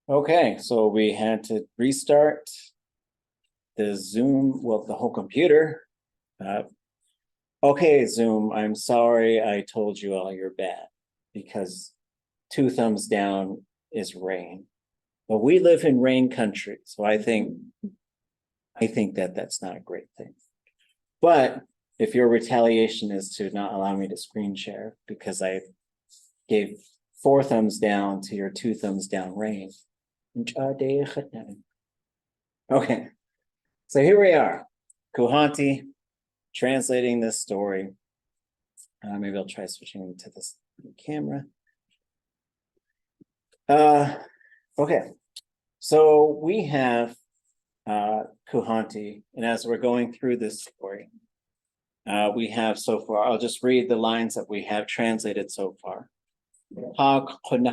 Okay, so we had to restart the Zoom, well, the whole computer. Okay, Zoom, I'm sorry I told you all you're bad because 2 thumbs down is rain. But we live in rain country, so I think that that's not a great thing. But if your retaliation is to not allow me to screen share because I gave 4 thumbs down to your 2 thumbs down rain. Okay, so here we are, Kuhaantí, translating this story. Maybe I'll try switching to this camera. Okay, so we have Kuhaantí, and as we're going through this story, we have so far, I'll just read the lines that we have translated so far. Tlein,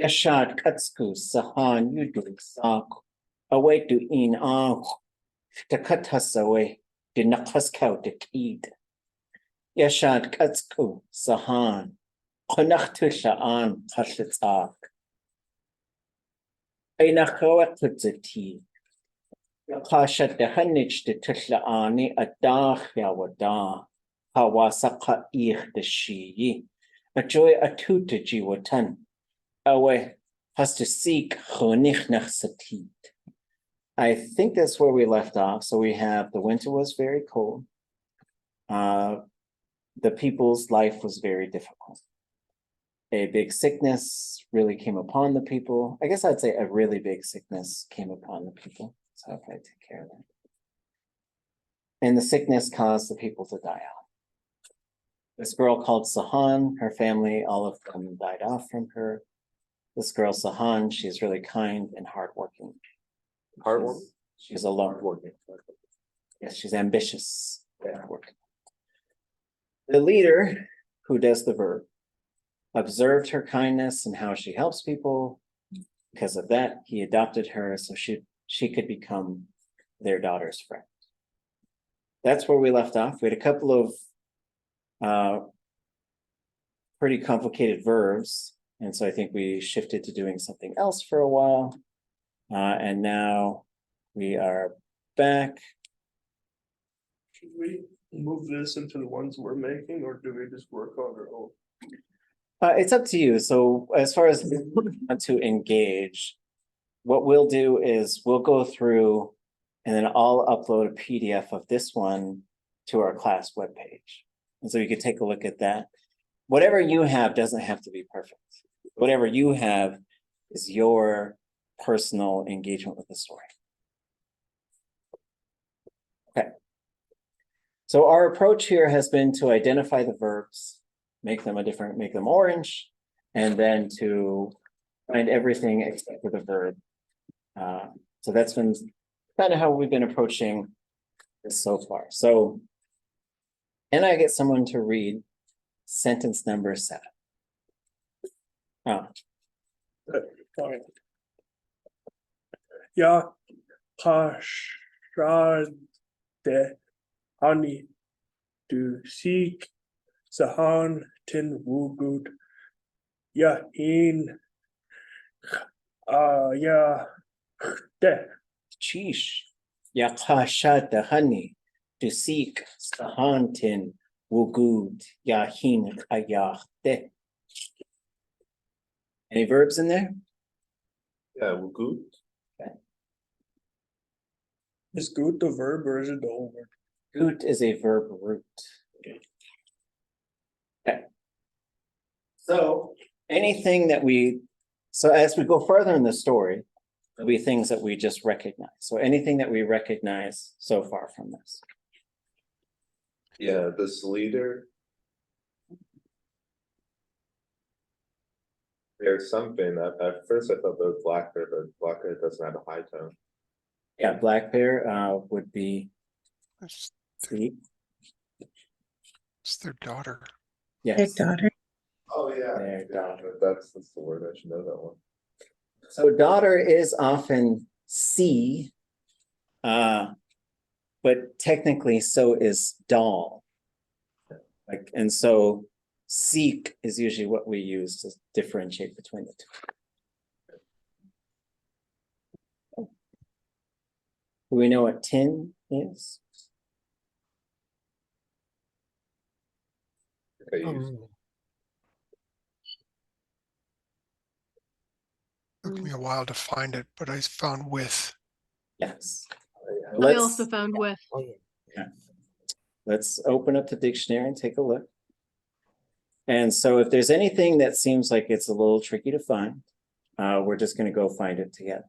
Yashad Katsku Sahan Yudlik Sak away to in the Katasaway the Nakaskout the Keed. Yashad Katsku Sahan Konachtushaan Kashitzak. Einachowat puts a tea. Yakashat the Hanich the Tushlaani a Dach Yawada Hawasaka Ich the Shi. A joy a tuta jiwatan. Away has to seek. I think that's where we left off. So we have the winter was very cold. The people's life was very difficult. A big sickness really came upon the people. I guess I'd say a really big sickness came upon the people. So if I take care of that. And the sickness caused the people to die out. This girl called Sahan, her family, all of them died off from her. This girl, Sahan, she's really kind and hardworking. Hardworking? She's a hardworking. Yes, she's ambitious. Hardworking. The leader, who does the verb, observed her kindness and how she helps people. Because of that, he adopted her so she could become their daughter's friend. That's where we left off. We had a couple of pretty complicated verbs. And so I think we shifted to doing something else for a while. And now we are back. Should we move this into the ones we're making, or do we just work on our own? It's up to you. So as far as want to engage, what we'll do is we'll go through and then I'll upload a PDF of this one to our class webpage. And so you can take a look at that. Whatever you have doesn't have to be perfect. Whatever you have is your personal engagement with the story. Okay. So our approach here has been to identify the verbs, make them orange, and then to find everything except for the verb. So that's been kind of how we've been approaching this so far. So, and I get someone to read sentence number 7. Ya Pashad de Hani to seek Sahan Tin Wugud Ya in Ya de Sheesh. Yakashad the honey to seek Sahantin Wugud Yahin Kayahte. Any verbs in there? Yeah, well, good. Okay. Is good the verb or is it the whole word? Gut is a verb root. Okay. So anything that so as we go further in the story, there'll be things that we just recognize. So anything that we recognize so far from this. Yeah, this leader. There's something that at first I thought that was black bear, but black bear doesn't have a high tone. Yeah, black bear would be It's the their daughter. yes. Their daughter. Oh yeah, Their daughter. That's the word. I should know that one. So daughter is often C. But technically, so is doll. Like, and so seek is usually what we use to differentiate between the two. Do we know what tin is? Okay, Took me a while to find it, but I found with. Yes. I also found with. Let's open up the dictionary and take a look. And so if there's anything that seems like it's a little tricky to find, we're just going to go find it together.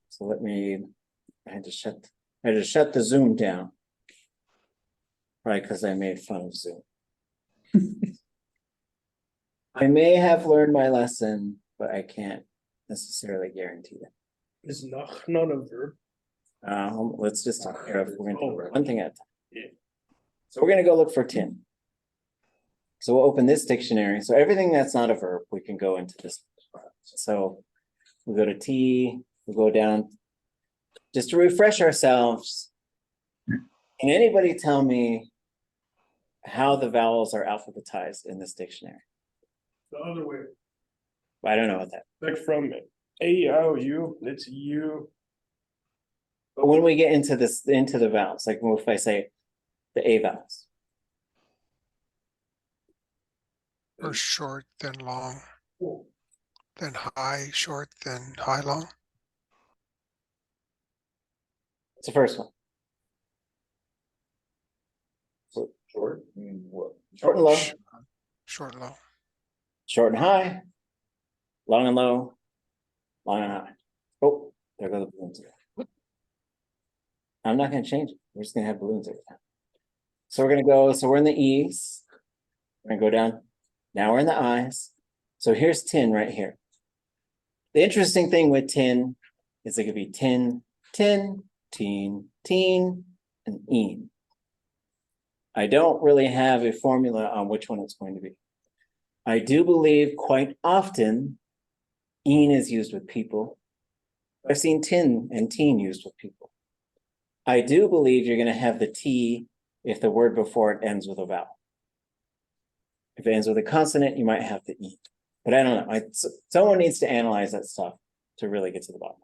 So I had to shut the Zoom down. Right, because I made fun of Zoom. I may have learned my lesson, but I can't necessarily guarantee that. Is not a verb? Let's just take care of, we're gonna do one thing at a time. Yeah. So we're gonna go look for tin. So we'll open this dictionary. So everything that's not a verb, we can go into this. So we go to T, we go down. Just to refresh ourselves, can anybody tell me how the vowels are alphabetized in this dictionary? The other way, I don't know what that. like from A, O, U, it's U. But when we get into this, into the vowels, like if I say the A vowels. First short, then long, then high, short, then high, long. It's the first one. Short, Short and low, Short, low. short and high, long and low, long and high. Oh, there go the balloons again. I'm not gonna change it. We're just gonna have balloons every time. So we're gonna go, so we're in the E's. We're gonna go down. Now we're in the I's. So here's tin right here. The interesting thing with tin is it could be tin, tin, teen, teen, and een. I don't really have a formula on which one it's going to be. I do believe quite often een is used with people. I've seen tin and teen used with people. I do believe you're going to have the T if the word before it ends with a vowel. If it ends with a consonant, you might have the E. But I don't know. Someone needs to analyze that stuff to really get to the bottom.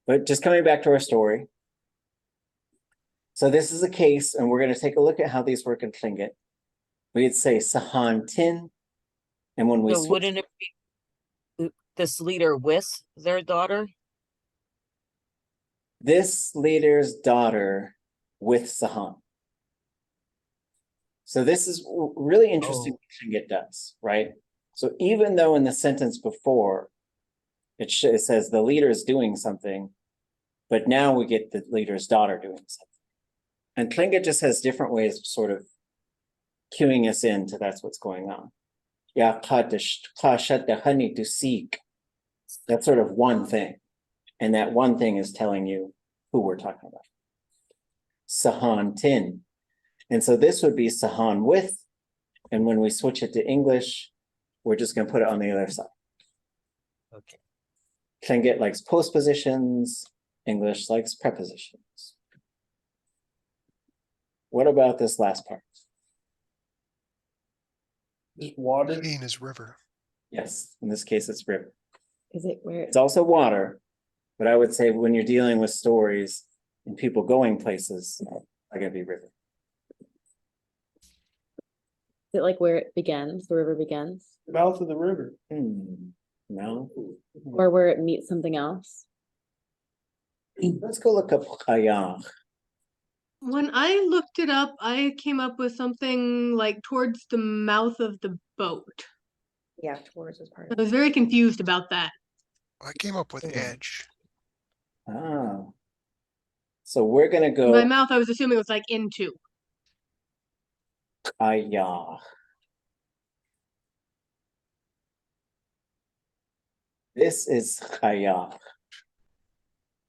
But just coming back to our story. So this is a case, and we're going to take a look at how these work in Tlingit. We'd say Sahan Tin, and when we So wouldn't it be this leader with their daughter? this leader's daughter with Sahan. So this is really interesting what Tlingit does, right? So even though in the sentence before, it says the leader is doing something, but now we get the leader's daughter doing something. And Tlingit just has different ways of sort of cueing us into that's what's going on. Yeah, to seek. That's sort of one thing. And that one thing is telling you who we're talking about. Sahan tin. And so this would be Sahan with. And when we switch it to English, we're just going to put it on the other side. Okay. Tlingit likes postpositions. English likes prepositions. What about this last part? Is water. Keen is river. Yes, in this case, it's river. Is it where It's also water, but I would say when you're dealing with stories and people going places, are going to be river. is it like where it begins, the river begins, Mouth of the river. No. or where it meets something else? Let's go look up Chayach. When I looked it up, I came up with something like towards the mouth of the boat. Yeah, towards is part I was very confused about that. I came up with edge. Ah. So we're going to go By mouth, I was assuming it was like into. Chayach. This is Chayach.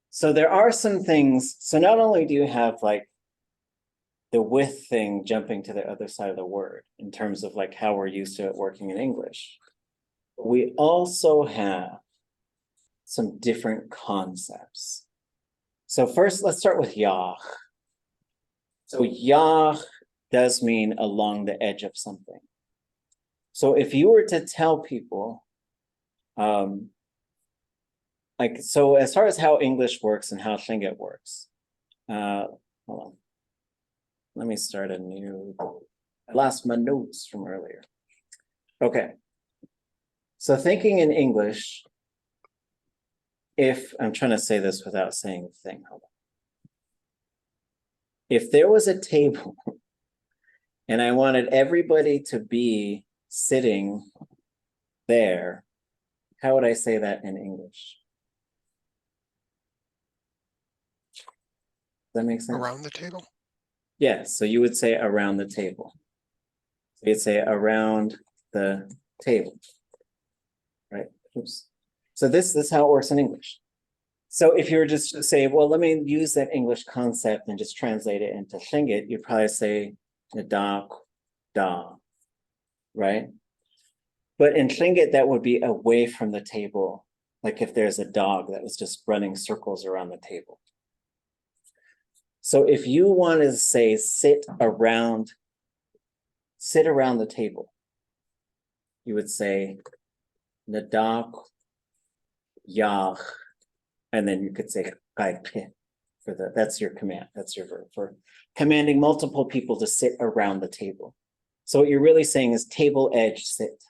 So there are some things. So not only do you have like the with thing jumping to the other side of the word in terms of like how we're used to it working in English, we also have some different concepts. So first, let's start with Yah. So Yah does mean along the edge of something. So if you were to tell people, like, so as far as how English works and how Lingít works, hold on. Let me start a new, I lost my notes from earlier. Okay. So thinking in English, if I'm trying to say this without saying the thing, hold on. If there was a table and I wanted everybody to be sitting there, how would I say that in English? Does that make sense? Around the table? Yeah, so you would say around the table. So you'd say around the table. Right? Oops. So this is how it works in English. So if you were just to say, well, let me use that English concept and just translate it into Lingít, you'd probably say da, da, right? But in Lingít, that would be away from the table, like if there's a dog that was just running circles around the table. So if you want to say sit around the table, you would say nadak yach, and then you could say for that's your command, that's your verb for commanding multiple people to sit around the table. So what you're really saying is table edge sit.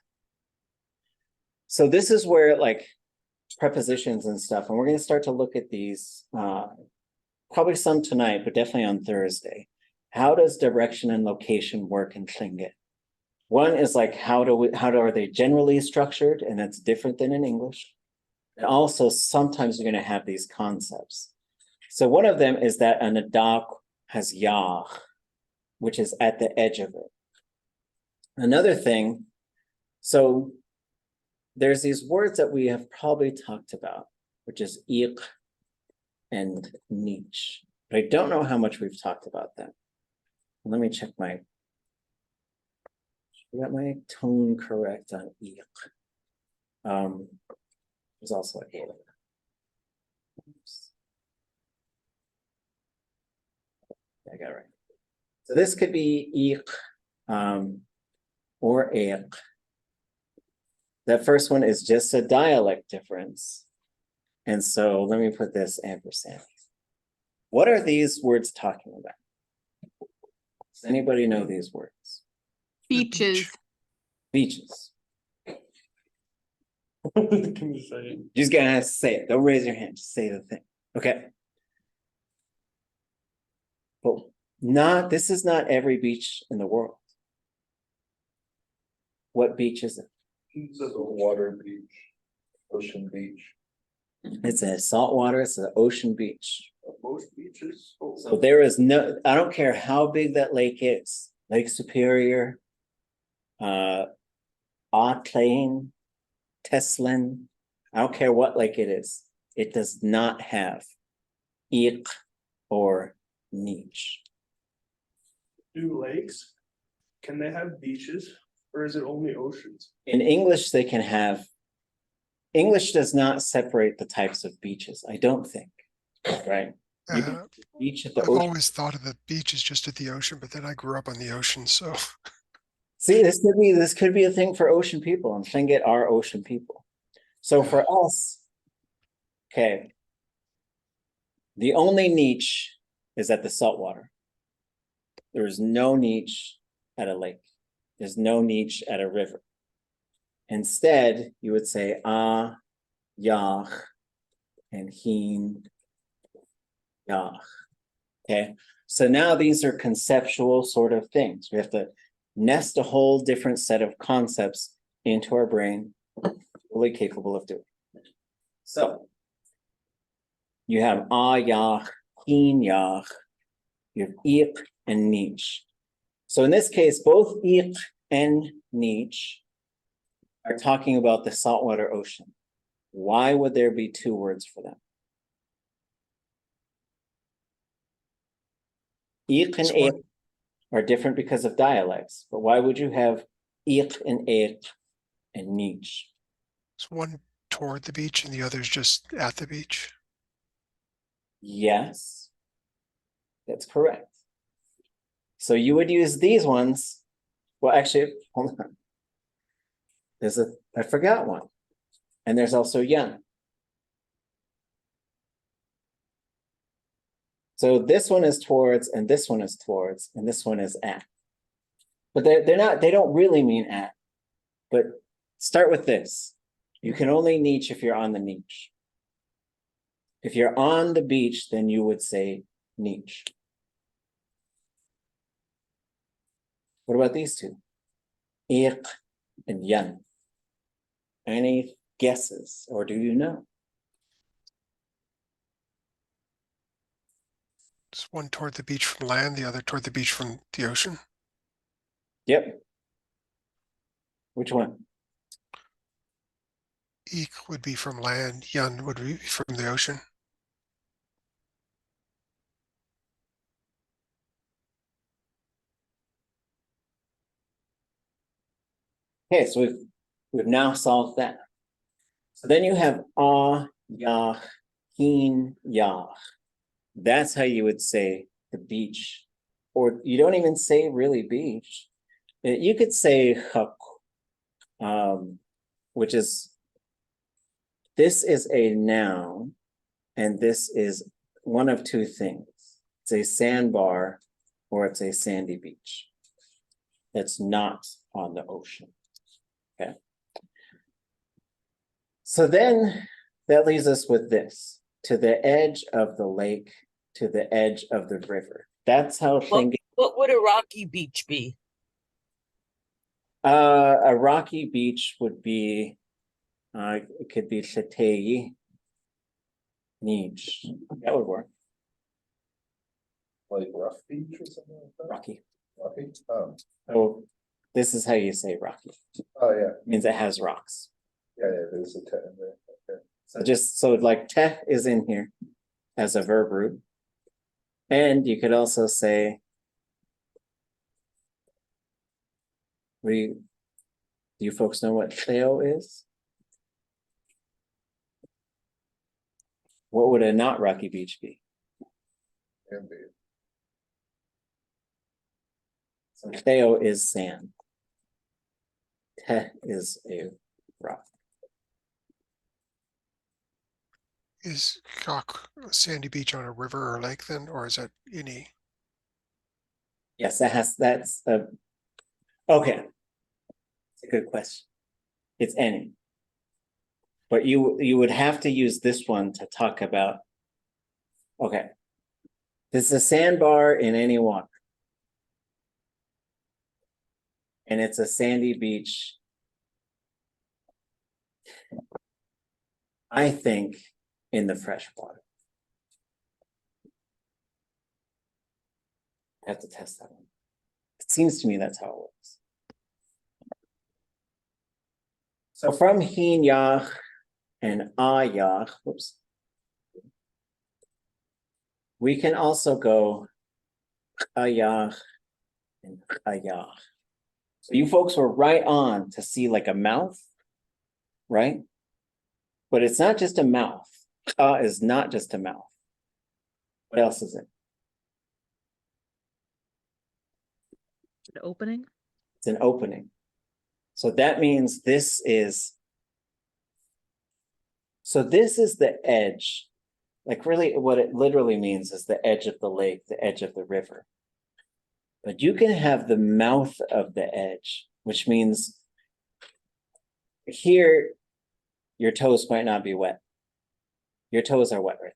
So this is where like prepositions and stuff, and we're going to start to look at these probably some tonight, but definitely on Thursday. How does direction and location work in Lingít? One is like how are they generally structured, and that's different than in English. And also sometimes you're going to have these concepts. So one of them is that an adak has yah, which is at the edge of it. Another thing, so there's these words that we have probably talked about, which is iq and niche. But I don't know how much we've talked about them. Let me check I got my tone correct on iq. There's also a Oops. I got it right. So this could be iq or eq. That first one is just a dialect difference. And so let me put this ampersand. What are these words talking about? Does anybody know these words? Beaches. Beaches. Can you say it? You just gotta have to say it. Don't raise your hand. Just say the thing. Okay. But this is not every beach in the world. What beach is it? It's a water beach, ocean beach. It's a saltwater, it's an ocean beach. Most beaches. So there is no, I don't care how big that lake is, Lake Superior, Tlein, Tlein, I don't care what lake it is. It does not have iq or niche. Do lakes, can they have beaches, or is it only oceans? In English, they can have, English does not separate the types of beaches, I don't think, right? You can beach at the I've ocean. always thought of the beach as just at the ocean, but then I grew up on the ocean, so See, this could be a thing for ocean people, and Lingít are ocean people. So for us, okay, the only niche is at the saltwater. There is no niche at a lake. There's no niche at a river. Instead, you would say ah, yach, and hin, yach. Okay, so now these are conceptual sort of things. We have to nest a whole different set of concepts into our brain, fully capable of doing. So you have ah, yach, hin, yach, you have iq and niche. So in this case, both iq and niche are talking about the saltwater ocean. Why would there be two words for them? Iq and eq are different because of dialects, but why would you have iq and eq and niche? it's one toward the beach and the other's just at the beach. Yes. That's correct. So you would use these ones. Well, actually, hold on. I forgot one. And there's also yan. So this one is towards, and this one is towards, and this one is at. But they're not, they don't really mean at. But start with this. You can only niche if you're on the niche. If you're on the beach, then you would say niche. What about these two? Ik and yan. Any guesses, or do you know? It's one toward the beach from land, the other toward the beach from the ocean. Yep. Which one? Ik would be from land, yan would be from the ocean. Okay, so we've now solved that. So then you have yah, heen, yah. That's how you would say the beach. Or you don't even say really beach. You could say hak, which is, this is a noun, and this is one of two things. It's a sandbar or it's a sandy beach. That's not on the ocean. Okay. So then that leaves us with this: to the edge of the lake, to the edge of the river. That's how Lingi. What would a rocky beach be? A rocky beach would be, it could be Chatei niche. That would work. Like rough beach or something like that? Rocky. Rocky? So this is how you say rocky. Oh, yeah, It means it has rocks. yeah, there's a te in there. Okay. So just so like teh is in here as a verb root. And you could also say, do you folks know what Theo is? What would a not rocky beach be? Can be. So Theo is sand. Teh is a rock. Is Kak a sandy beach on a river or lake then, or is that any? Yes, that's a, okay. It's a good question. It's any. But you would have to use this one to talk about, okay. This is a sandbar in any water. And it's a sandy beach. I think in the fresh water. I have to test that one. It seems to me that's how it works. So from heen yach and yach, whoops. We can also go yach and yach. So you folks were right on to see like a mouth, right? But it's not just a mouth. Is not just a mouth. What else is it? An opening? It's an opening. So that means this is the edge. Like really what it literally means is the edge of the lake, the edge of the river. But you can have the mouth of the edge, which means here your toes might not be wet. Your toes are wet right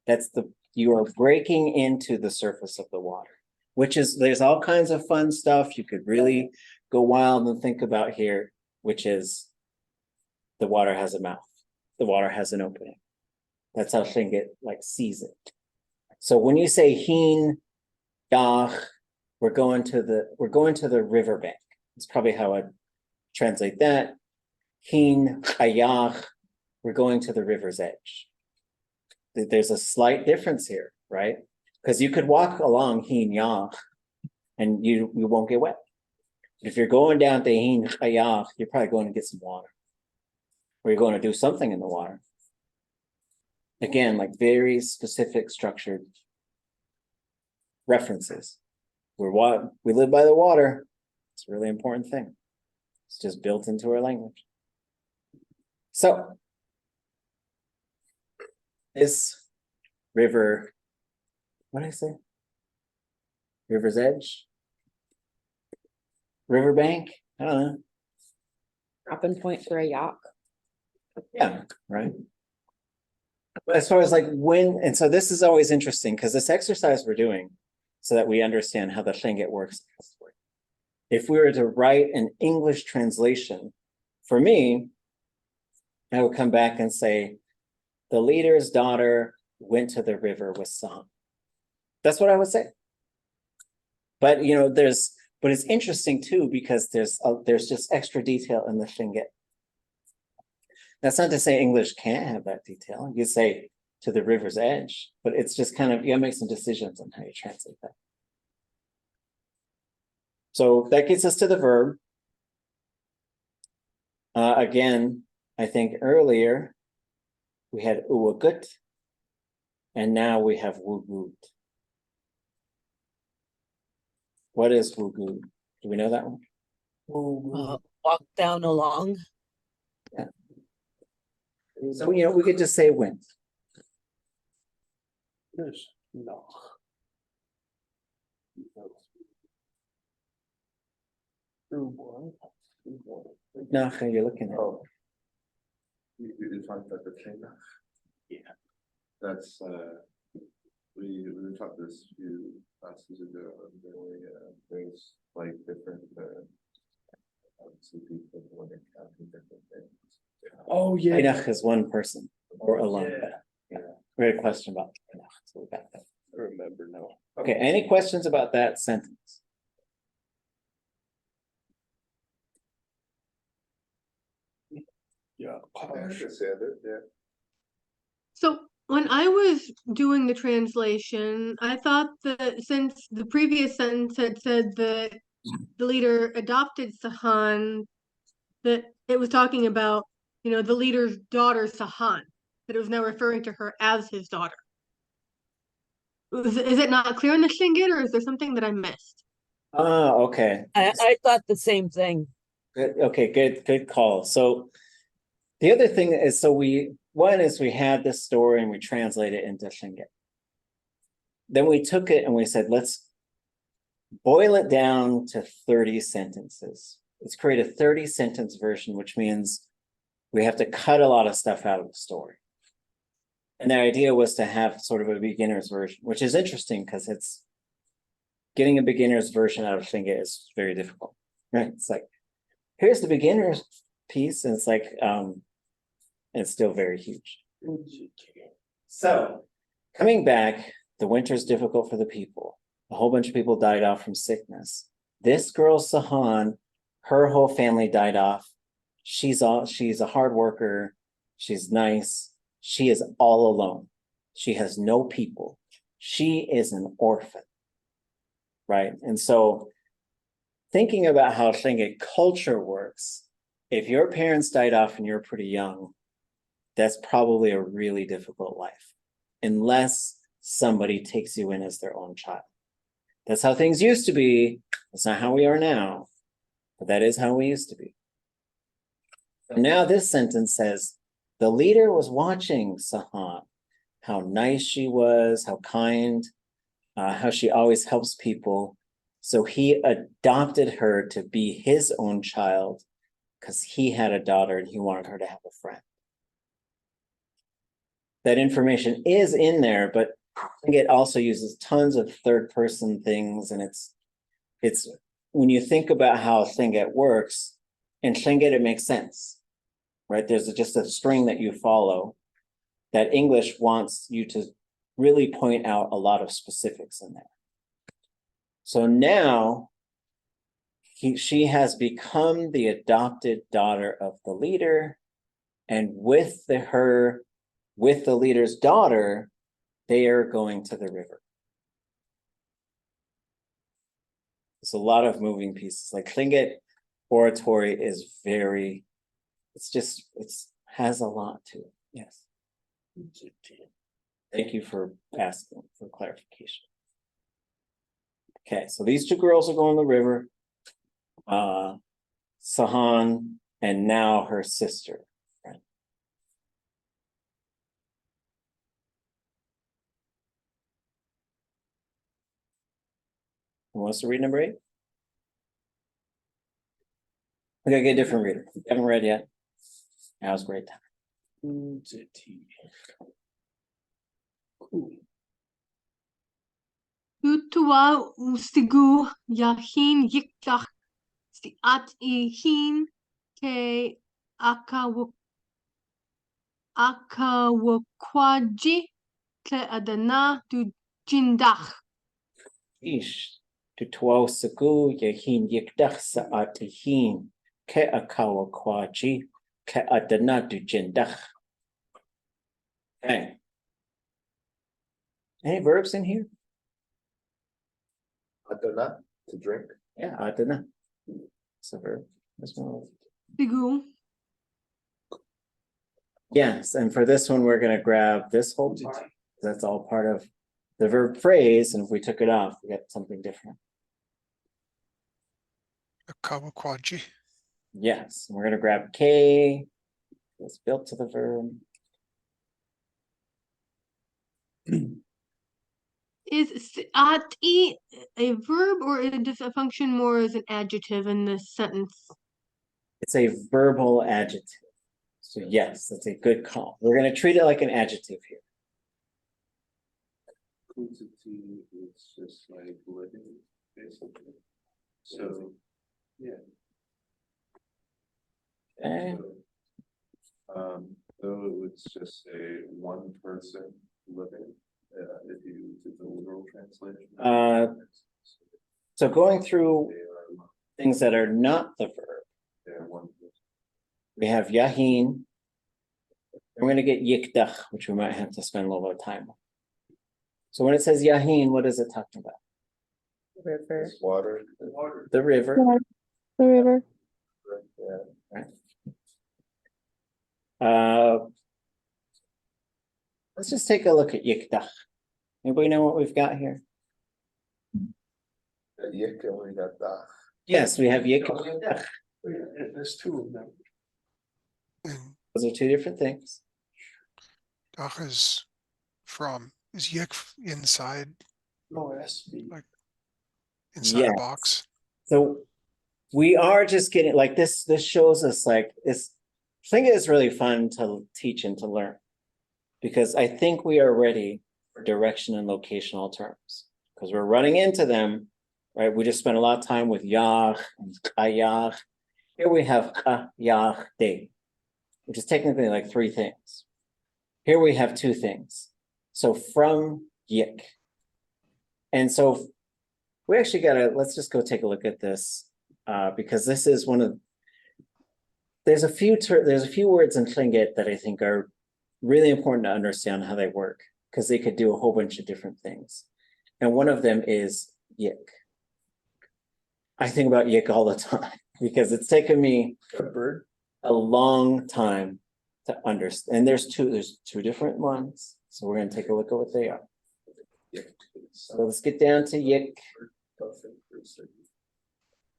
there. You are breaking into the surface of the water, which is, there's all kinds of fun stuff you could really go wild and think about here, which is the water has a mouth. The water has an opening. That's how Lingít like sees it. So when you say heen yach, we're going to the riverbank. It's probably how I'd translate that. Heen hayach, we're going to the river's edge. There's a slight difference here, right? Because you could walk along heen yach and you won't get wet. If you're going down to heen hayach, you're probably going to get some water. Or you're going to do something in the water. Again, like very specific structured references. We live by the water. It's a really important thing. It's just built into our language. So this river, what did I say? River's edge? Riverbank? I don't know. Dropping point for a yacht. Yeah, right. But as far as like when, and so this is always interesting because this exercise we're doing so that we understand how the Lingít works. If we were to write an English translation, for me, I would come back and say, the leader's daughter went to the river with Sam. That's what I would say. But you know, but it's interesting too because there's just extra detail in the Lingít. That's not to say English can't have that detail. You say to the river's edge, but it's just kind of, you gotta make some decisions on how you translate that. So that gets us to the verb. Again, I think earlier we had uwagut, and now we have wugut. What is wugut? Do we know that one? Walk down along. So, you know, we could just say went. Yes, no. No, you're looking at. Oh. You talked about the train. Yeah. That's, we talked this few classes ago, and there's like different, obviously people when they're counting different things. Oh, yeah. Einach is one person or alone. Yeah. We had a question about Einach, so we got that. I remember now. Okay, any questions about that sentence? Yeah. I understand it, yeah. So when I was doing the translation, I thought that since the previous sentence had said that the leader adopted Sahan, that it was talking about, you know, the leader's daughter Sahan, that it was now referring to her as his daughter. Is it not clear in the Lingít, or is there something that I missed? Oh, okay. I thought the same thing. Good. Okay, good call. So the other thing is, one is we had this story and we translate it into Lingít. Then we took it and we said, let's boil it down to 30 sentences. Let's create a 30-sentence version, which means we have to cut a lot of stuff out of the story. And the idea was to have sort of a beginner's version, which is interesting because it's getting a beginner's version out of Lingít is very difficult, right? It's like, here's the beginner's piece, and it's like, it's still very huge. So coming back, the winter's difficult for the people. A whole bunch of people died off from sickness. This girl, Sahan, her whole family died off. She's a hard worker. She's nice. She is all alone. She has no people. She is an orphan, right? And so thinking about how Lingít culture works, if your parents died off and you're pretty young, that's probably a really difficult life, unless somebody takes you in as their own child. That's how things used to be. That's not how we are now, but that is how we used to be. So now this sentence says, the leader was watching Sahan, how nice she was, how kind, how she always helps people. So he adopted her to be his own child because he had a daughter and he wanted her to have a friend. That information is in there, but it also uses tons of third-person things, and it's when you think about how Lingít works, in Lingít it makes sense, right? There's just a string that you follow that English wants you to really point out a lot of specifics in there. So now she has become the adopted daughter of the leader, and with the leader's daughter, they are going to the river. There's a lot of moving pieces. Like Lingít oratory is very, it has a lot to it. Yes. Thank you for asking for clarification. Okay, so these two girls are going to the river. Sahan and now her sister. Right? Who wants to read number 8? We gotta get a different reader. Haven't read yet. That was a great time. Cool. Tutua ustigu yahin yiktach stiat ihin ke akawakwaji ke adana du jindach. Ish. Tutua sagu yahin yikdach sa'atihin ke akawa kwaji ke adanatu jindach. Okay. Any verbs in here? Adana, to drink. Yeah, adana. It's a verb. Stigu. Yes, and for this one, we're gonna grab this whole part. That's all part of the verb phrase, and if we took it off, we get something different. A kawakwaji. Yes, and we're gonna grab K. It's built to the verb. Is stiati a verb or does it function more as an adjective in this sentence? It's a verbal adjective. So yes, that's a good call. We're gonna treat it like an adjective here. Kuhaantí is just like living, basically. So, yeah. Okay. Though it's just a one person living, if you did the literal translation. So going through They are, things that are not the verb, they are one person. we have yahin. We're gonna get yikdach, which we might have to spend a little bit of time on. So when it says yahin, what is it talking about? River. It's water. The river. The river. Yeah. Let's just take a look at yikdach. Anybody know what we've got here? Yik only got dach. Yes, we have yik and yikdach. There's two of them. And Those are two different things. dach is from, is yik inside No, it has to be. inside Yes. a box? So we are just getting like this shows us like this. I think it's really fun to teach and to learn because I think we are ready for direction and locational terms because we're running into them, right? We just spent a lot of time with yach and chayach. Here we have chayach de, which is technically like 3 things. Here we have 2 things. So from yik. And so we actually let's just go take a look at this because this is one of, there's a few words in Lingít that I think are really important to understand how they work because they could do a whole bunch of different things. And one of them is yik. I think about yik all the time because it's taken me a long time to understand. And there's two different ones. So we're going to take a look at what they are. So let's get down to yik.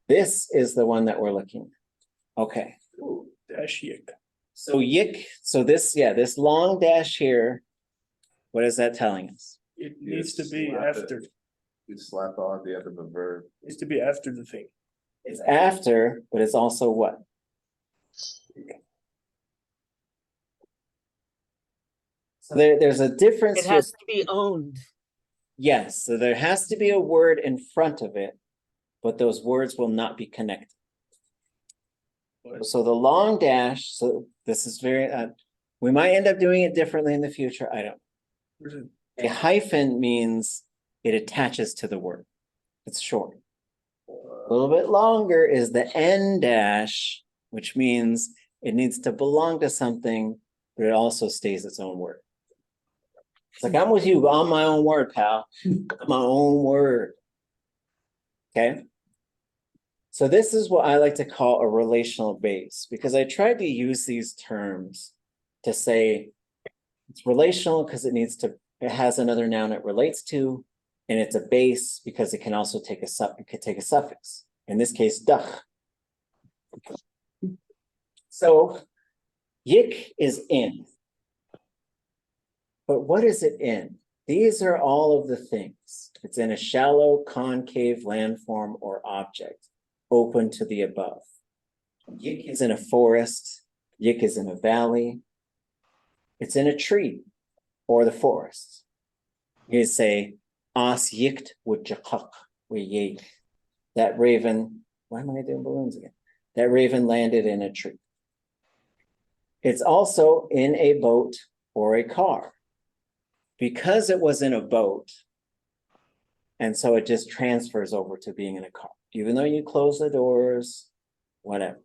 This is the one that we're looking at. Okay. Ooh, dash yik. So yik, so this long dash here, what is that telling us? It needs to be slap it. after. You slap on the end of a verb. Needs to be after the thing. It's after, but it's also what? So there's a difference It here. has to be owned. Yes, so there has to be a word in front of it, but those words will not be connected. So the long dash, so this is very, we might end up doing it differently in the future, I don't. Where's it? A hyphen means it attaches to the word. It's short. A little bit longer is the end dash, which means it needs to belong to something, but it also stays its own word. It's like, I'm with you on my own word, pal. My own word. Okay. So this is what I like to call a relational base, because I tried to use these terms to say it's relational because it needs to it has another noun it relates to, and it's a base because it can also take it could take a suffix. In this case, dach. So yik is in. But what is it in? These are all of the things. It's in a shallow, concave landform or object, open to the above. Yik is in a forest. Yik is in a valley. It's in a tree or the forest. You say, as yikt wujjakak, yik. That raven, why am I doing balloons again? That raven landed in a tree. It's also in a boat or a car. Because it was in a boat, and so it just transfers over to being in a car, even though you close the doors, whatever.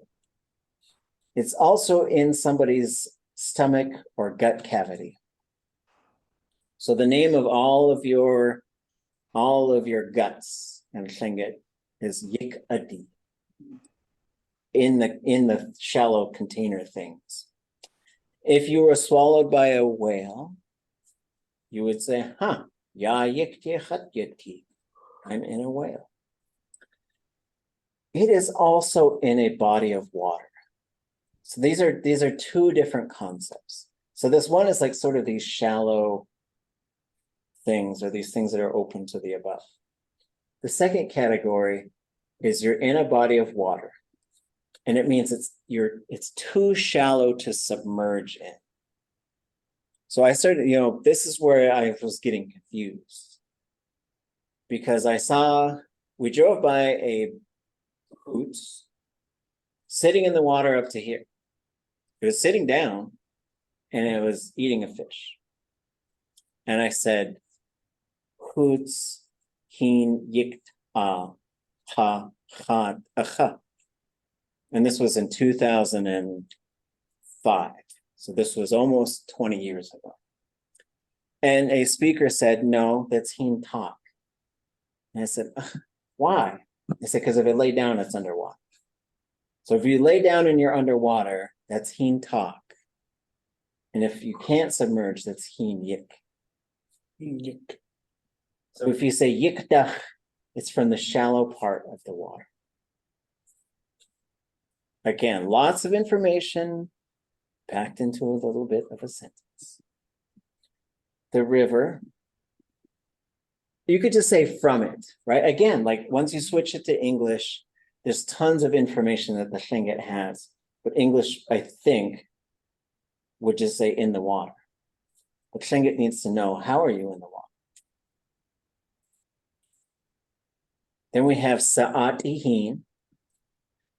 It's also in somebody's stomach or gut cavity. So the name of all of your guts and Lingít is yik adi in the shallow container things. If you were swallowed by a whale, you would say, ya yik, I'm in a whale. It is also in a body of water. So these are two different concepts. So this one is like sort of these shallow things, or these things that are open to the above. The second category is you're in a body of water, and it means it's too shallow to submerge in. So I started, this is where I was getting confused, because we drove by a boat sitting in the water up to here. It was sitting down and it was eating a fish. And I said, Hoots heen yikt ha ha acha. And this was in 2005. So this was almost 20 years ago. And a speaker said, no, that's heen talk. And I said, why? I said, because if it lay down, it's underwater. So if you lay down and you're underwater, that's heen talk. And if you can't submerge, that's heen yik. Yik. So if you say yikdach, it's from the shallow part of the water. Again, lots of information packed into a little bit of a sentence. The river, you could just say from it, right? Again, like once you switch it to English, there's tons of information that the Lingít has, but English, I think, would just say in the water. But Lingít needs to know, how are you in the water? Then we have sa'at ihin.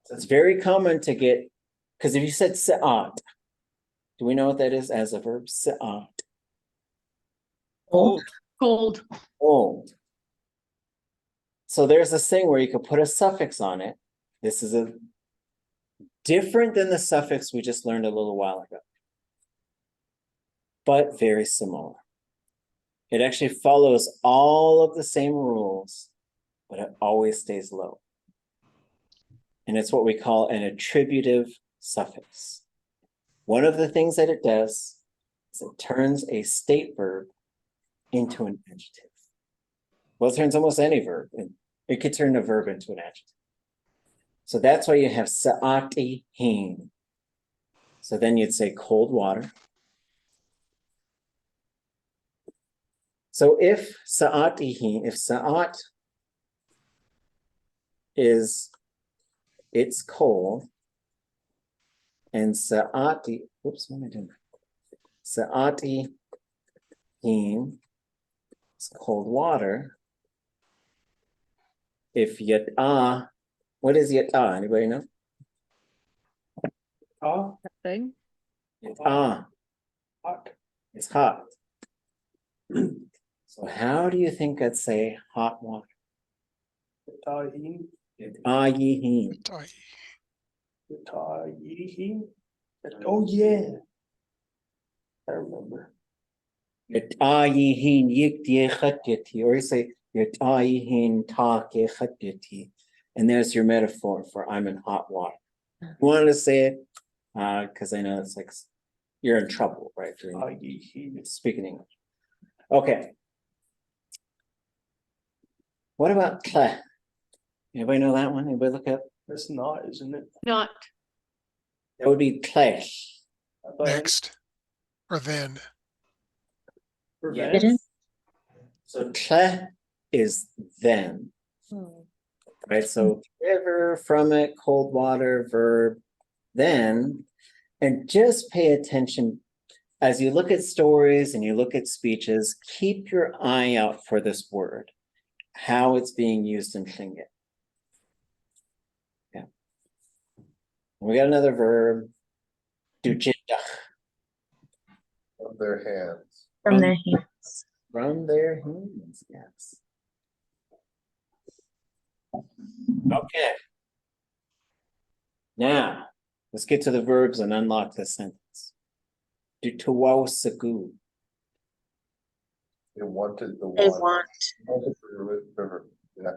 So it's very common to get, because if you said sa'at, do we know what that is as a verb? Sa'at. Old. Cold. Old. So there's this thing where you could put a suffix on it. This is different than the suffix we just learned a little while ago, but very similar. It actually follows all of the same rules, but it always stays low. And it's what we call an attributive suffix. One of the things that it does is it turns a state verb into an adjective. Well, it turns almost any verb. It could turn a verb into an adjective. So that's why you have sa'ati hin. So then you'd say cold water. So if sa'ati hin, if sa'at is it's cold, and sa'ati, oops, what am I doing? Sa'ati hin is cold water. If yat'a, what is yat'a? Anybody know? Thing. Yat'a, Hot. it's hot. So how do you think I'd say hot water? Tahin. Yat'a yihin. Tahin. Oh yeah. I remember. Yat'a yihin yik yechatiti. Or you say yat'a yihin tak yechatiti. And there's your metaphor for I'm in hot water. You wanted to say it because I know it's like you're in trouble, right? If you're Tahin. speaking English. Okay. What about tle? Anybody know that one? Anybody look up? That's not, isn't it? Not, That would be tle. I thought it Next, or then. was Yes. prevent. So tle is then, right? So river, from it, cold water, verb, then, and just pay attention as you look at stories and you look at speeches, keep your eye out for this word, how it's being used in Lingít. Yeah. We got another verb, dujinda, Of their hands. From their hands. from their hands, yes. Okay. Now, let's get to the verbs and unlock this sentence. Dutuwasagu. They wanted the They water. want. River. Yeah.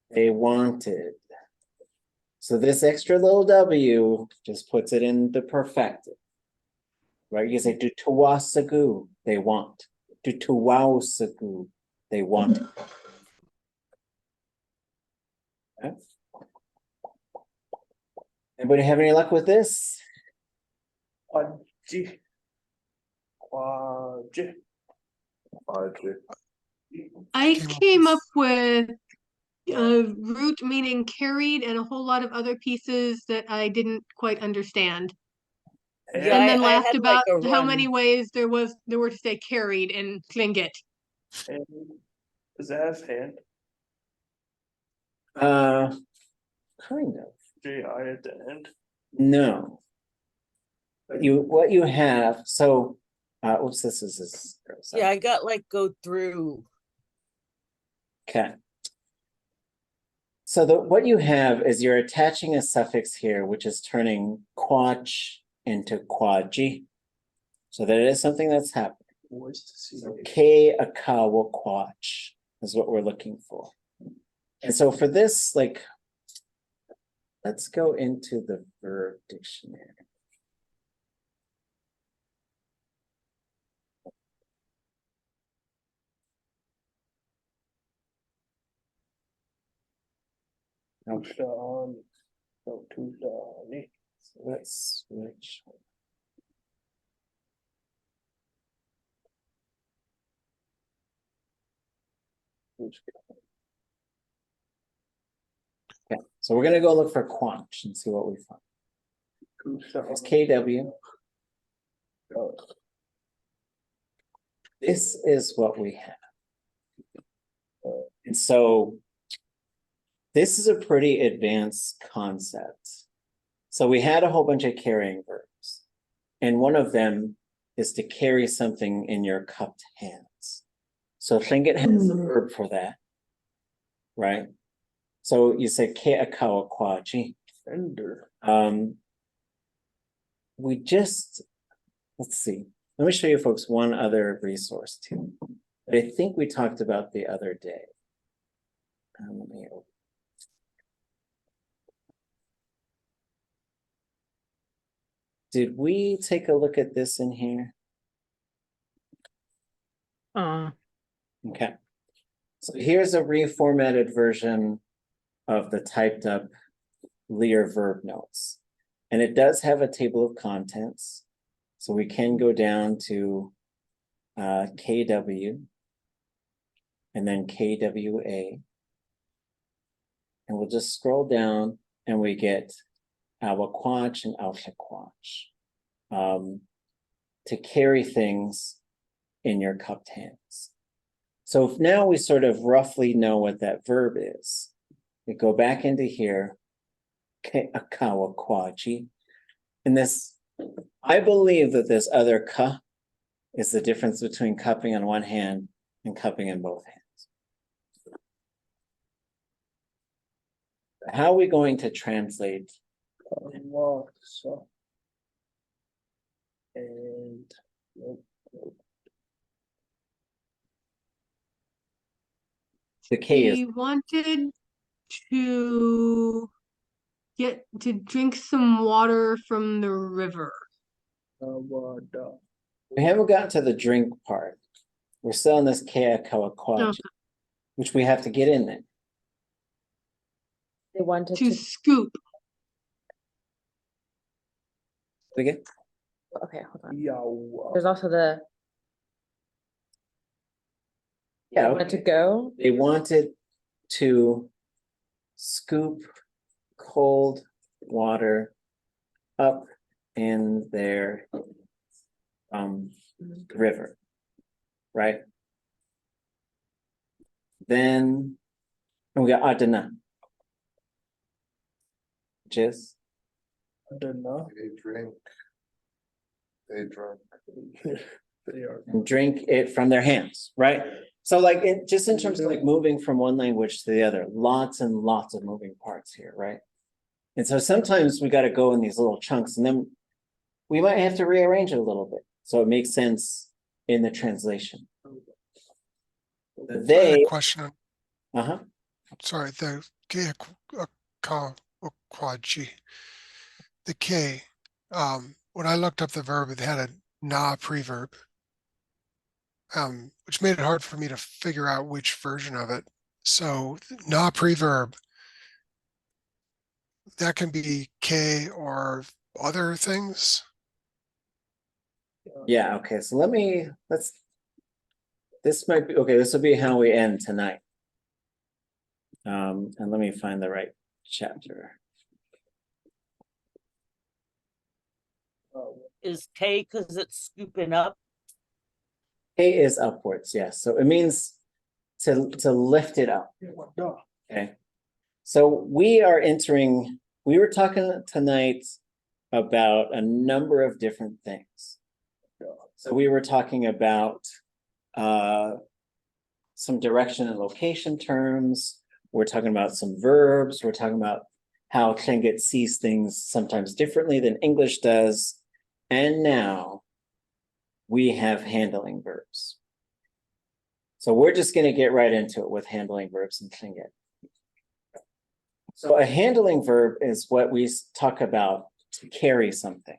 They wanted. So this extra little W just puts it in the perfective. Right? You say dutuwasagu, they want. Dutuwasagu, they want. Okay. Anybody have any luck with this? Quadji. Quadji. I Came up came with- up with root meaning carried and a whole lot of other pieces that I didn't quite understand. Yeah, And then I laughed had about like a how run. many ways there were to say carried in Lingít. And does that have hand? Kind of. J-I at the end. No. But what you have, so oops, this is this. Yeah, I got like go through. Okay. So what you have is you're attaching a suffix here, which is turning quach into quaji. So that is something that's happening. Voice to see. So K akawa quach is what we're looking for. And so for this, like, let's go into the verb dictionary. Tushani. No, Tushani. So let's switch. Okay, so we're gonna go look for quanch and see what we find. It's KW. This is what we have. And so this is a pretty advanced concept. So we had a whole bunch of carrying verbs, and one of them is to carry something in your cupped hands. So Lingít has a verb for that, right? So you say ke akawa kwaji. Fender. We just, let's see. Let me show you folks one other resource too. That I think we talked about the other day. Let me open. Did we take a look at this in here? Okay. So here's a reformatted version of the typed up Lear verb notes. And it does have a table of contents. So we can go down to KW and then KWA. And we'll just scroll down and we get awaquach and alchaquach to carry things in your cupped hands. So now we sort of roughly know what that verb is. We go back into here, akawaquachi, and this, I believe that this other ka is the difference between cupping on one hand and cupping in both hands. How are we going to translate? So. And. Nope, nope. The K is He wanted to get to drink some water from the river. we haven't gotten to the drink part. We're still in this kea kawaquaji, Okay. which we have to get in there. They wanted To to, scoop. Again? okay, hold on. Yeah. There's also the, Yeah, wanted to okay. go. They wanted to scoop cold water up in their river, right? Then we got Adana, which is I don't know. They drink. They drunk. They are. and drink it from their hands, right? So like it just in terms of like moving from one language to the other, lots and lots of moving parts here, right? And so sometimes we got to go in these little chunks and then we might have to rearrange it a little bit. So it makes sense in the translation. I had a They, question. uh-huh. Sorry, the Kuhaantí, the K. When I looked up the verb, it had a na preverb, which made it hard for me to figure out which version of it. So na preverb, that can be K or other things. Yeah, okay, so this might be, okay, this will be how we end tonight. And let me find the right chapter. Is K because it's scooping up? K is upwards, yes, so it means to lift it up, okay? So we were talking tonight about a number of different things. So we were talking about some direction and location terms. We're talking about some verbs. We're talking about how Lingít sees things sometimes differently than English does. And now we have handling verbs. So we're just going to get right into it with handling verbs in Lingít. So a handling verb is what we talk about to carry something.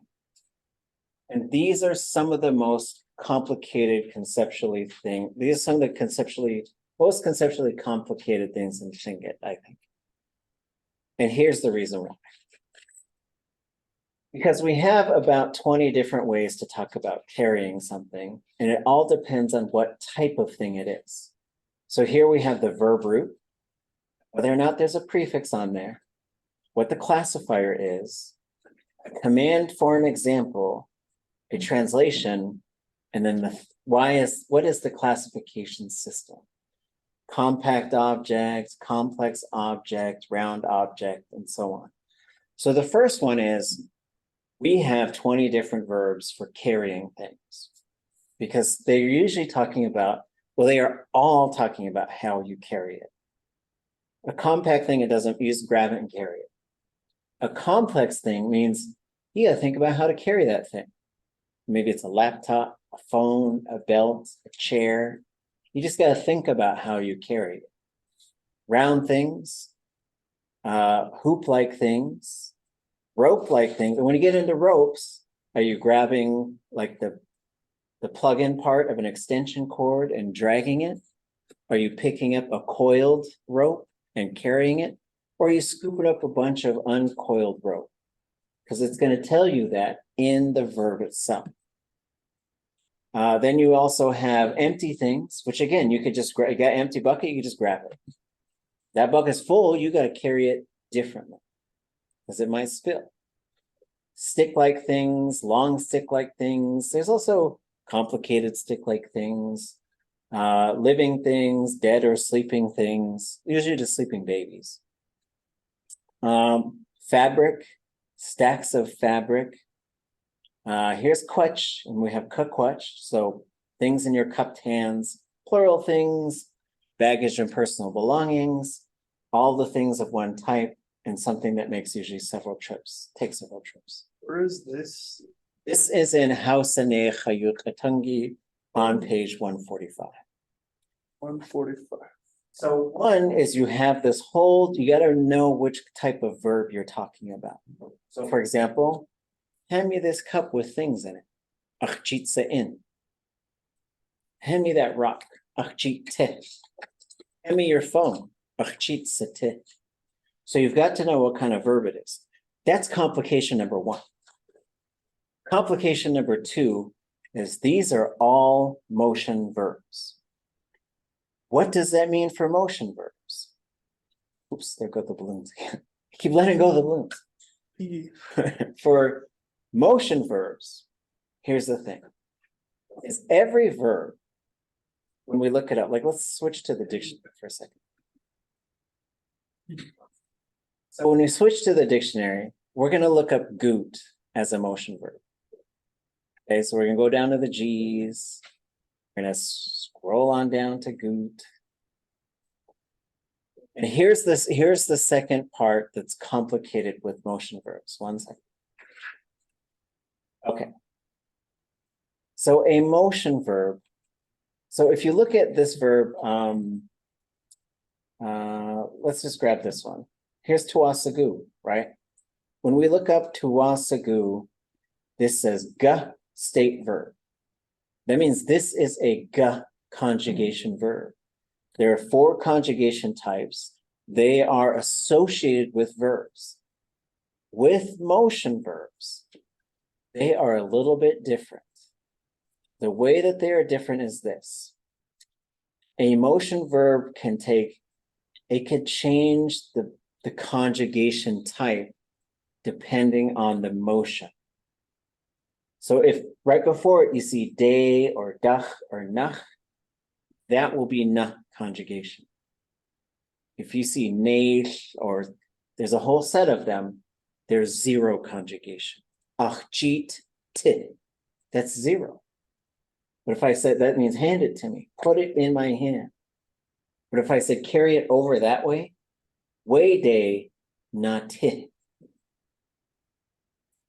And these are some of the most complicated conceptually things. These are some of the most conceptually complicated things in Lingít, I think. And here's the reason why. Because we have about 20 different ways to talk about carrying something, and it all depends on what type of thing it is. So here we have the verb root, whether or not there's a prefix on there, what the classifier is, a command for an example, a translation, and then what is the classification system? Compact object, complex object, round object, and so on. So the first one is we have 20 different verbs for carrying things because they're usually talking about, well, they are all talking about how you carry it. A compact thing, it doesn't use grab it and carry it. A complex thing means you gotta think about how to carry that thing. Maybe it's a laptop, a phone, a belt, a chair. You just gotta think about how you carry it. Round things, hoop-like things, rope-like things. And when you get into ropes, are you grabbing like the plug-in part of an extension cord and dragging it? Are you picking up a coiled rope and carrying it? Or are you scooping up a bunch of uncoiled rope? Because it's going to tell you that in the verb itself. Then you also have empty things, which again, you could just grab, you got an empty bucket, you could just grab it. That bucket's full, you got to carry it differently because it might spill. Stick-like things, long stick-like things. There's also complicated stick-like things, living things, dead or sleeping things, usually just sleeping babies. Fabric, stacks of fabric. Here's quetch, and we have kukwetch, so things in your cupped hands, plural things, baggage and personal belongings, all the things of one type, and something that makes usually several trips, takes several trips. Where is this? This is in Hausane Chayut Atungi on page 145. 145. So one is you have this whole, you got to know which type of verb you're talking about. So for example, hand me this cup with things in it. Achchitsa in. Hand me that rock. Achit te. Hand me your phone. Achit te. So you've got to know what kind of verb it is. That's complication number one. Complication number two is these are all motion verbs. What does that mean for motion verbs? Oops, there go the balloons again. Keep letting go of the balloons. For motion verbs, here's the thing. Is every verb, when we look it up, like let's switch to the dictionary for a second. So when we switch to the dictionary, we're going to look up goot as a motion verb. Okay, so we're going to go down to the G's. We're going to scroll on down to goot. And here's the second part that's complicated with motion verbs. One second. Okay. So a motion verb. So if you look at this verb, let's just grab this one. Here's tuasagu, right? When we look up tuasagu, this says g state verb. That means this is a g conjugation verb. There are 4 conjugation types. They are associated with verbs. With motion verbs, they are a little bit different. The way that they are different is this. A motion verb can change the conjugation type depending on the motion. So if right before it you see de or dach or nach, that will be na conjugation. If you see neich or there's a whole set of them, there's 0 conjugation. Achit ti, that's 0. But if I said that means hand it to me, put it in my hand. But if I said carry it over that way de na ti.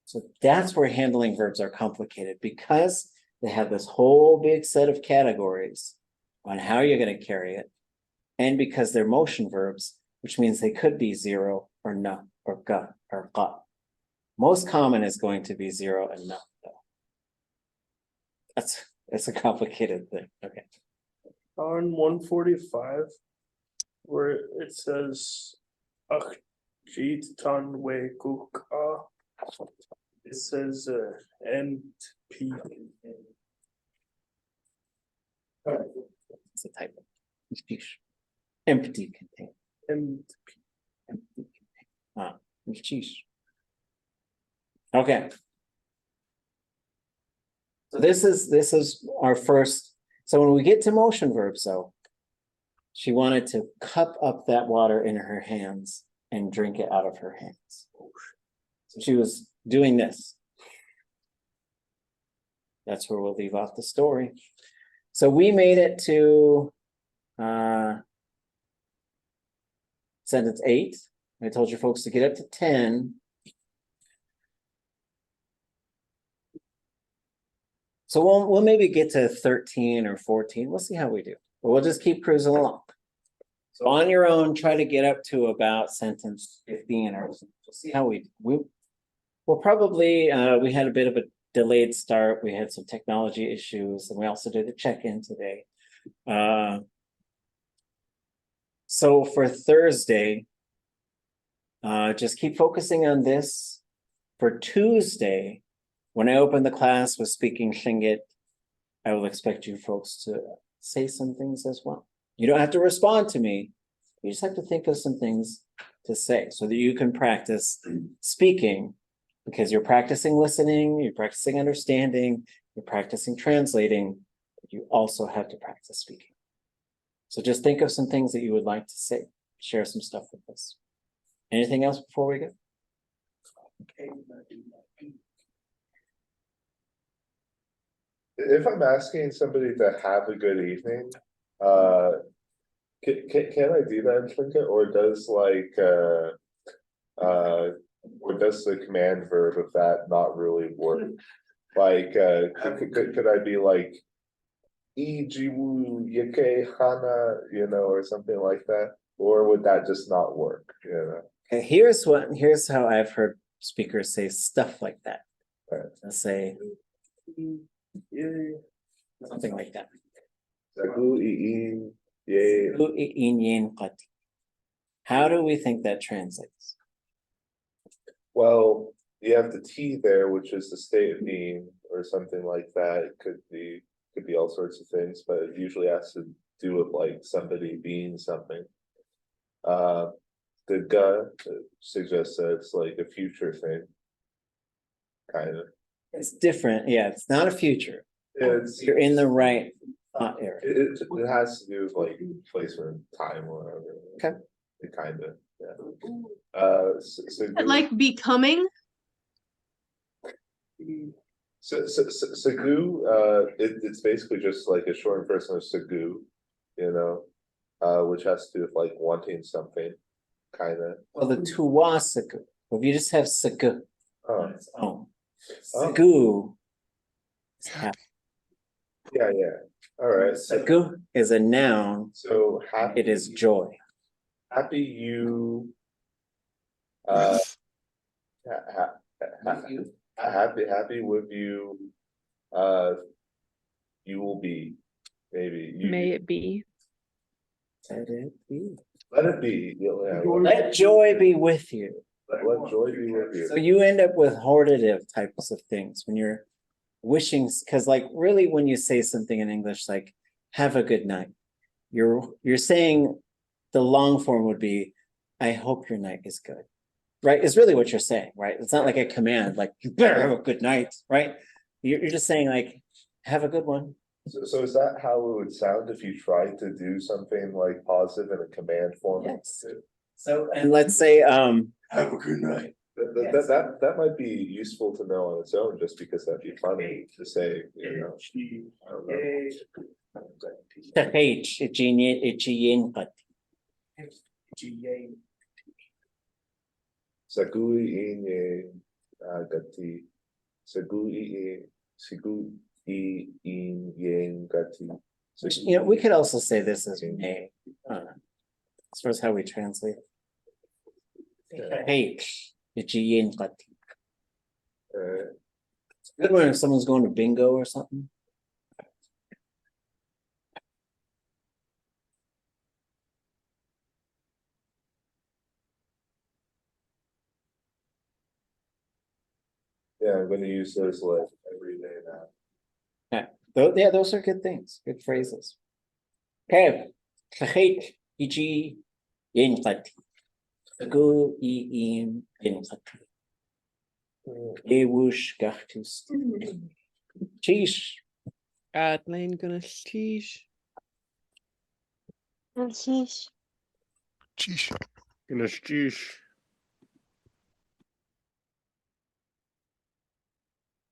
So that's where handling verbs are complicated because they have this whole big set of categories on how you're going to carry it. And because they're motion verbs, which means they could be 0 or na or ga or ga. Most common is going to be 0 and na though. That's a complicated thing. Okay. On 145, where it says Achit tan we kuka, it says NP. It's a typo. Empty container. NP. Empty container. Okay. So this is our first. So when we get to motion verbs, though, she wanted to cup up that water in her hands and drink it out of her hands. So she was doing this. That's where we'll leave off the story. So we made it to sentence 8. I told you folks to get up to 10. So we'll maybe get to 13 or 14. We'll see how we do. But we'll just keep cruising along. So on your own, try to get up to about sentence 15 or so. We'll see how we'll probably we had a bit of a delayed start. We had some technology issues, and we also did a check-in today. So for Thursday, just keep focusing on this. For Tuesday, when I open the class with speaking Lingít, I will expect you folks to say some things as well. You don't have to respond to me. You just have to think of some things to say so that you can practice speaking, because you're practicing listening, you're practicing understanding, you're practicing translating. You also have to practice speaking. So just think of some things that you would like to say. Share some stuff with us. Anything else before we go? If I'm asking somebody to have a good evening, can I do that in Tlinket, or does or does the command verb of that not really work? Like, could I be like, Ijiwu Yike Hana, or something like that? Or would that just not work? Okay, here's how I've heard speakers say stuff like that. Right. Let's say Yeah. something like that. Sagu iin ye. Sagu iin yinqati. How do we think that translates? Well, you have the T there, which is the state of being, or something like that. It could be all sorts of things, but it usually has to do with like somebody being something. The ga suggests that it's like a future thing. Kind of. It's different. Yeah, it's not a future. It's You're in the right thought area. it has to do with like placement, time, or whatever. Okay. It kind of, yeah. Like becoming? Sagu, it's basically just like a short version of Sagu, you know, which has to do with like wanting something, kind of. Well, the tuwa sagu. If you just have sagu Oh, on its own, sagu is happy. yeah, yeah. All right. Sagu is a noun. So happy. It is joy. Happy you. Happy with you. You will be, maybe. May it be. Let it be. Let it be. Yeah, Let joy be with you. let joy be with you. So you end up with hortative types of things when you're wishing, because like really when you say something in English like have a good night, you're saying the long form would be I hope your night is good. Right? Is really what you're saying, right? It's not like a command, like you better have a good night, right? You're just saying like have a good one. So is that how it would sound if you tried to do something like positive in a command form? Yes. So and let's say Have a good night. That might be useful to know on its own, just because that'd be funny to say, you know. I don't know. H Sagui inye gati. Sagui in gati. you know, we could also say this as may, as far as how we translate. H good one if someone's going to bingo or something. Yeah, I'm gonna use those like every day now. Yeah, those are good things, good phrases. Okay. Kahit iji yinqati. Sagu iim yinqati. Ewush gachtus. Cheesh. Tlein gonna sheesh. Sheesh. Gonna sheesh.